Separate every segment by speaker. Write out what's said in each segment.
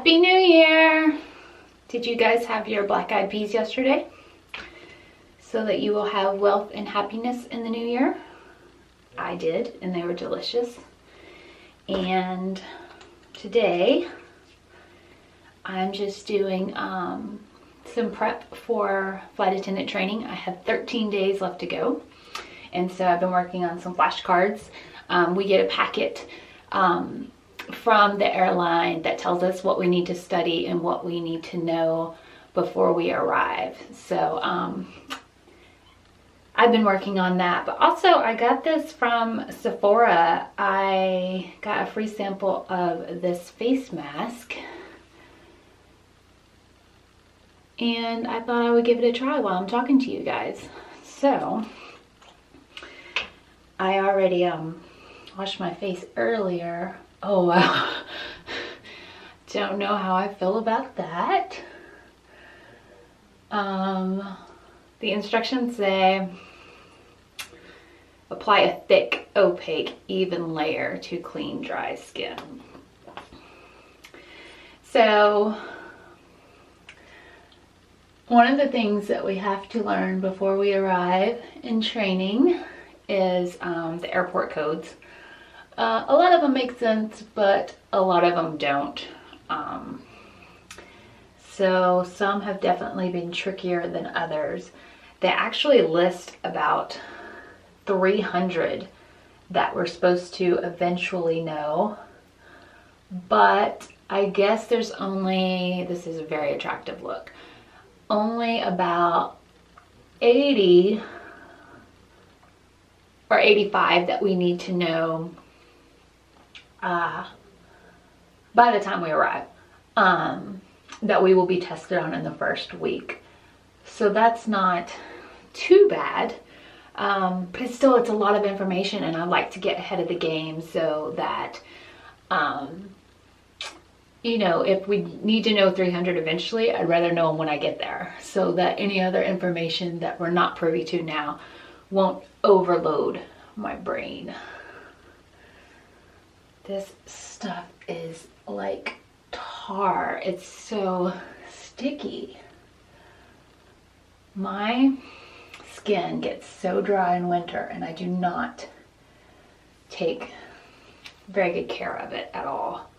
Speaker 1: Happy New Year! Did you guys have your black-eyed peas yesterday? So that you will have wealth and happiness in the new year? I did, and they were delicious. And today, I'm just doing some prep for flight attendant training. I have 13 days left to go. And so I've been working on some flashcards. We get a packet from the airline that tells us what we need to study and what we need to know before we arrive. So I've been working on that, but also I got this from Sephora. I got a free sample of this face mask and I thought I would give it a try while I'm talking to you guys. So I already washed my face earlier. Oh wow, don't know how I feel about that. The instructions say apply a thick, opaque, even layer to clean, dry skin. So one of the things that we have to learn before we arrive in training is the airport codes. A lot of them make sense, but a lot of them don't. So some have definitely been trickier than others. They actually list about 300 that we're supposed to eventually know, but I guess there's only, this is a very attractive look, only about 80 or 85 that we need to know by the time we arrive, that we will be tested on in the first week. So that's not too bad, but it's still, it's a lot of information, and I like to get ahead of the game so that you know, if we need to know 300 eventually, I'd rather know them when I get there, so that any other information that we're not privy to now won't overload my brain. This stuff is like tar. It's so sticky. My skin gets so dry in winter, and I do not take very good care of it at all.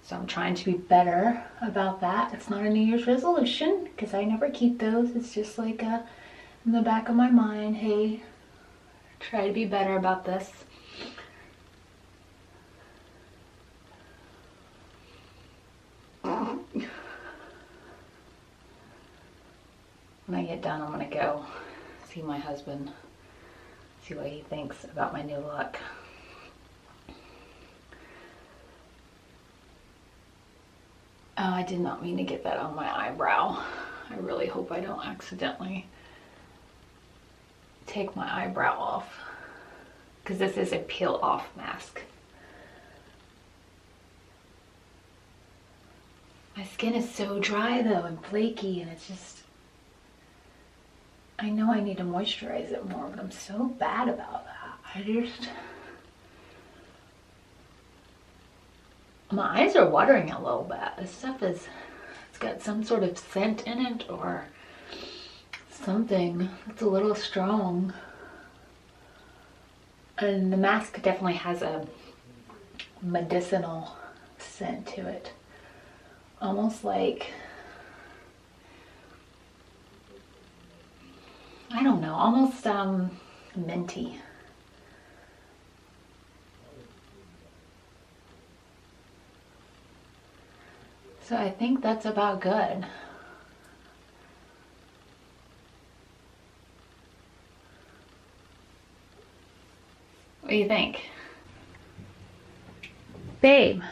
Speaker 1: So I'm trying to be better about that. It's not a New Year's resolution because I never keep those. It's just like in the back of my mind, hey, try to be better about this. When I get done, I'm gonna go see my husband, see what he thinks about my new look. Oh, I did not mean to get that on my eyebrow. I really hope I don't accidentally take my eyebrow off, because this is a peel off mask. My skin is so dry though and flaky, and it's just, I know I need to moisturize it more, but I'm so bad about that. My eyes are watering a little bit. This stuff is, it's got some sort of scent in it or something. It's a little strong. And the mask definitely has a medicinal scent to it. Almost like, I don't know, almost minty. So I think that's about good. What do you think? Babe.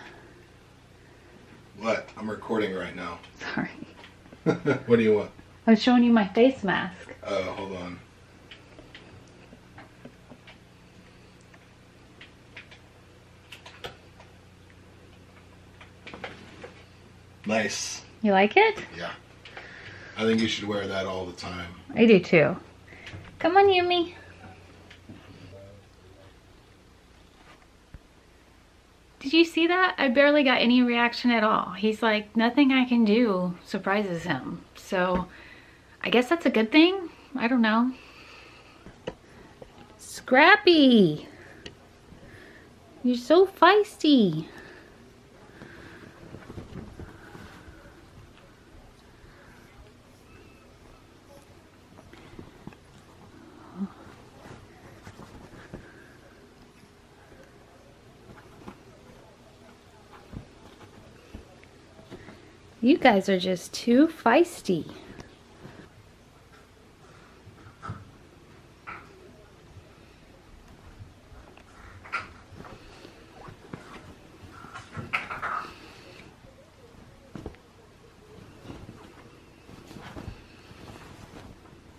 Speaker 2: What? I'm recording right now.
Speaker 1: Sorry.
Speaker 2: What do you want?
Speaker 1: I was showing you my face mask.
Speaker 2: Oh, hold on. Nice.
Speaker 1: You like it?
Speaker 2: Yeah. I think you should wear that all the time.
Speaker 1: I do too. Come on, Yumi. Did did you see that? I barely got any reaction at all. He's like, nothing I can do surprises him. So I guess that's a good thing. I don't know. Scrappy, you're so feisty. You guys are just too feisty.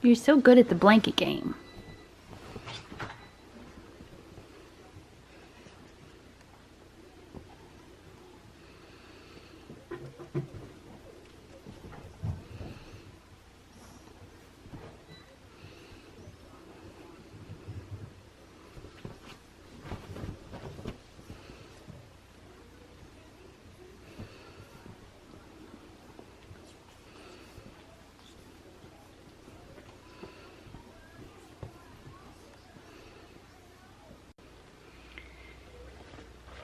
Speaker 1: You're so good at the blanket game.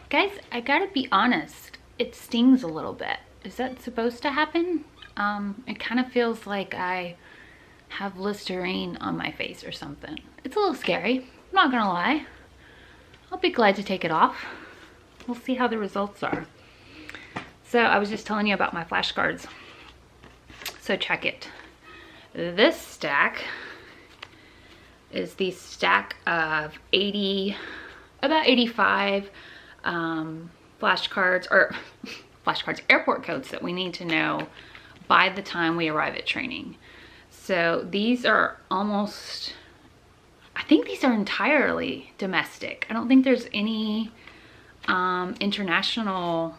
Speaker 1: Guys, I gotta be honest, it stings a little bit. Is that supposed to happen? It kind of feels like I have Listerine on my face or something. It's a little scary, I'm not gonna lie. I'll be glad to take it off. We'll see how the results are. So I was just telling you about my flashcards. So check it. This stack is the stack of about 85 flashcards, airport codes that we need to know by the time we arrive at training. So these are almost, I think these are entirely domestic. I don't think there's any international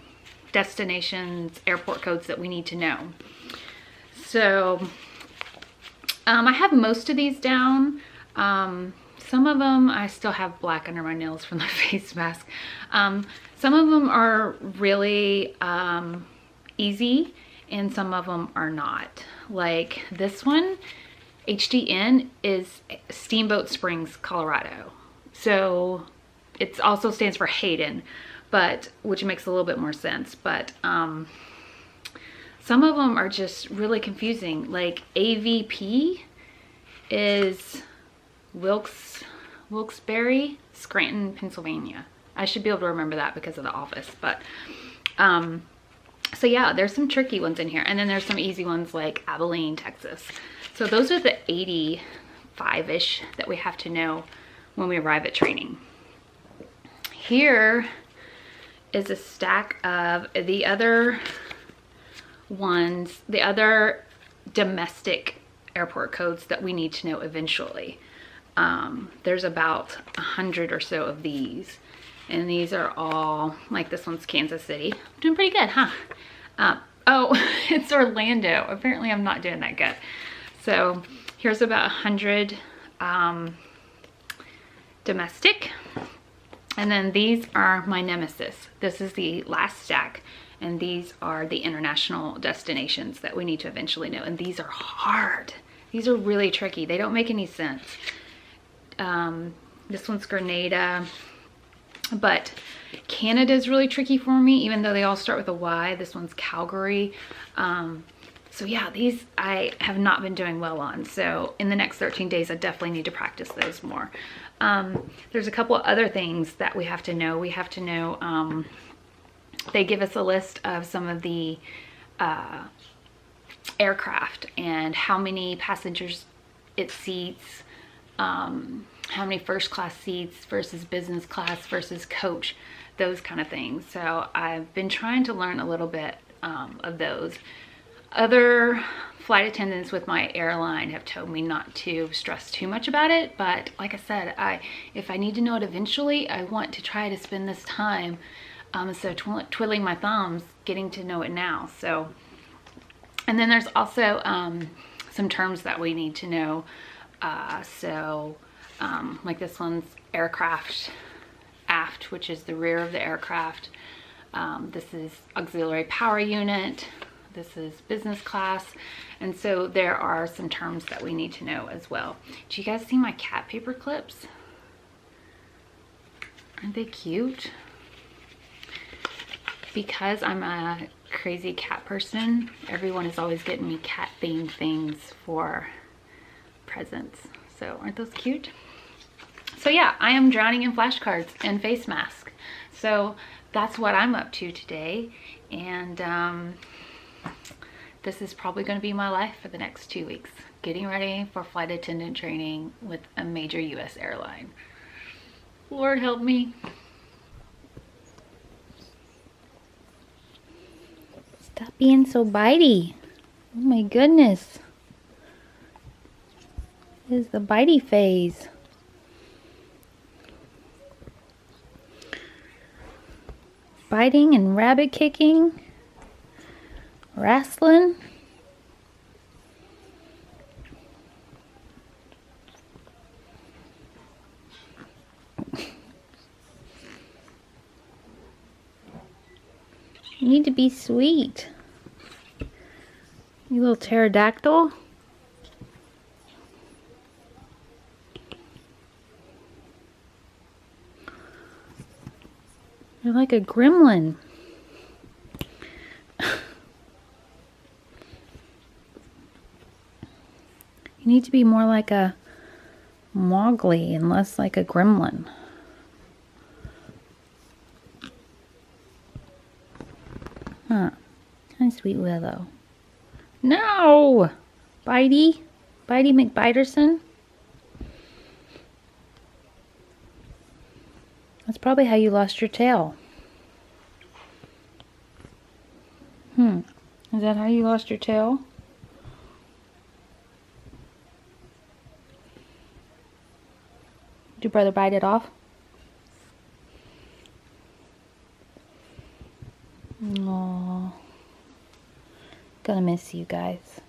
Speaker 1: destinations, airport codes that we need to know. So I have most of these down. Some of them, I still have black under my nails from the face mask. Some of them are really easy and some of them are not. Like this one, HDN, is Steamboat Springs, Colorado. So it also stands for Hayden, but which makes a little bit more sense. But some of them are just really confusing. Like AVP is Wilkes-Barre, Scranton, Pennsylvania. I should be able to remember that because of the office. But so yeah, there's some tricky ones in here, and then there's some easy ones like Abilene, Texas. So those are the 85-ish that we have to know when we arrive at training. Here is a stack of the other ones, the other domestic airport codes that we need to know eventually. There's about 100 or so of these, and these are all, like this one's Kansas City. I'm doing pretty good, huh? Oh, it's Orlando. Apparently I'm not doing that good. So here's about 100 domestic, and then these are my nemesis. This is the last stack, and these are the international destinations that we need to eventually know, and these are hard. These are really tricky. They don't make any sense. This one's Grenada, but Canada is really tricky for me, even though they all start with a Y. This one's Calgary. So yeah, these I have not been doing well on. So in the next 13 days, I definitely need to practice those more. There's a couple of other things that we have to know. We have to know, they give us a list of some of the aircraft and how many passengers it seats, how many first class seats versus business class versus coach, those kind of things. So I've been trying to learn a little bit of those. Other flight attendants with my airline have told me not to stress too much about it, but like I said, if I need to know it eventually, I want to try to spend this time so twiddling my thumbs, getting to know it now. So, and then there's also some terms that we need to know.
Speaker 3: Like this one's aircraft aft, which is the rear of the aircraft.
Speaker 1: This is auxiliary power unit. This is business class. And so there are some terms that we need to know as well. Do you guys see my cat paper clips? Aren't they cute? Because I'm a crazy cat person, everyone is always getting me cat themed things for presents. So aren't those cute? So yeah, I am drowning in flashcards and face mask. So that's what I'm up to today. And this is probably going to be my life for the next 2 weeks, getting ready for flight attendant training with a major US airline. Lord help me. Stop being so bitey. Oh my goodness. This is the bitey phase. Biting and rabbit kicking. Wrestling. You need to be sweet. You little pterodactyl. You're like a gremlin. You need to be more like a Mowgli and less like a gremlin. Huh. Hi, Sweet Willow. No! Bitey? Bitey McBiterson? That's probably how you lost your tail. Is that how you lost your tail? Did your brother bite it off? Aww. Gonna miss you guys.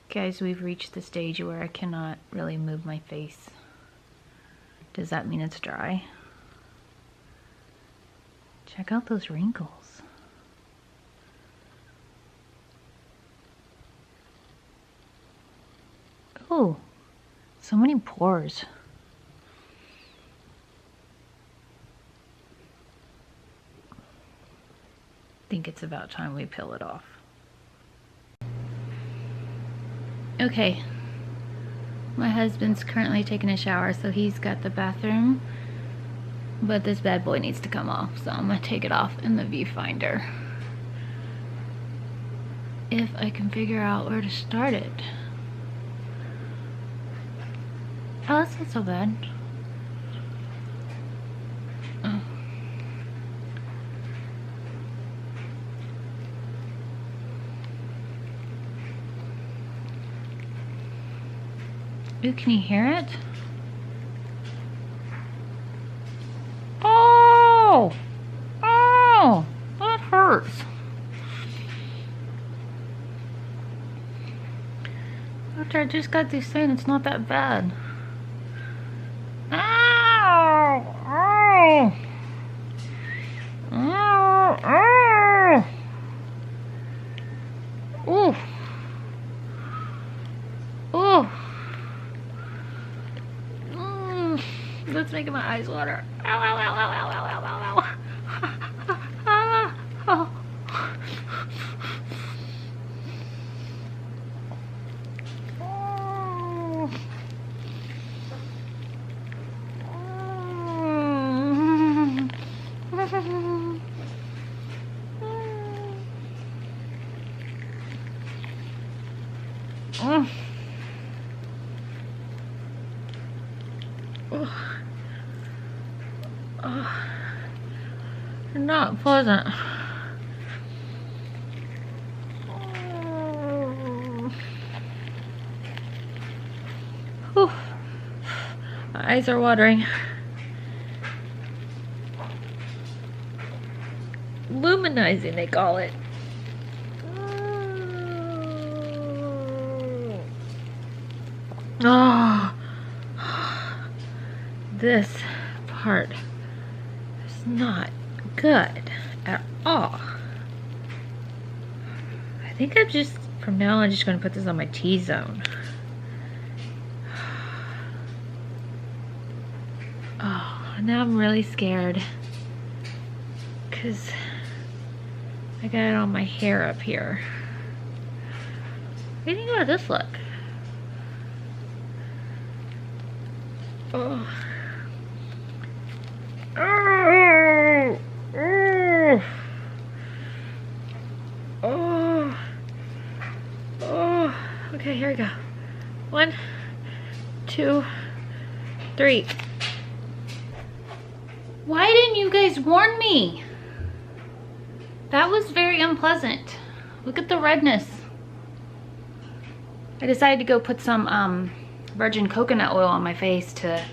Speaker 1: Guys, we've reached the stage where I cannot really move my face. Does that mean it's dry? Check out those wrinkles. Oh, so many pores. I think it's about time we peel it off. Okay. My husband's currently taking a shower, so he's got the bathroom. But this bad boy needs to come off, so I'm gonna take it off in the viewfinder. If I can figure out where to start it. Oh, that's not so bad. Oh. Ooh, can you hear it? Oh! Oh! That hurts. After I just got through saying it's not that bad. Ow! Oh! Oh! Oh! Ooh! Ooh! That's making my eyes water. Ow, ow, ow, ow, ow, ow, ow, ow, ow. Oh. Not pleasant. Whew. My eyes are watering. Luminizing, they call it. Oh, this part
Speaker 3: good at all. I think I'm just, from now on, just gonna put this on my T-zone. Oh, now I'm really scared because I got it on my hair up here. What do you think about this look? Oh. Oh. Oh. Oh. Oh. Okay, here we go. 1, 2, 3.
Speaker 1: Why didn't you guys warn me? That was very unpleasant. Look at the redness. I decided to go put some virgin coconut oil on my face to,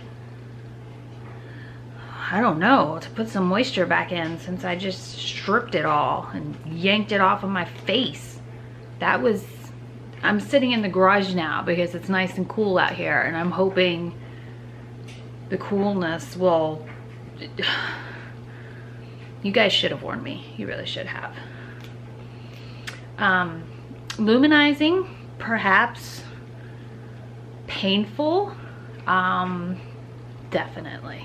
Speaker 1: I don't know, to put some moisture back in since I just stripped it all and yanked it off of my face. That was, I'm sitting in the garage now because it's nice and cool out here, and I'm hoping the coolness will, you guys should have warned me. You really should have. Luminizing, perhaps painful, definitely.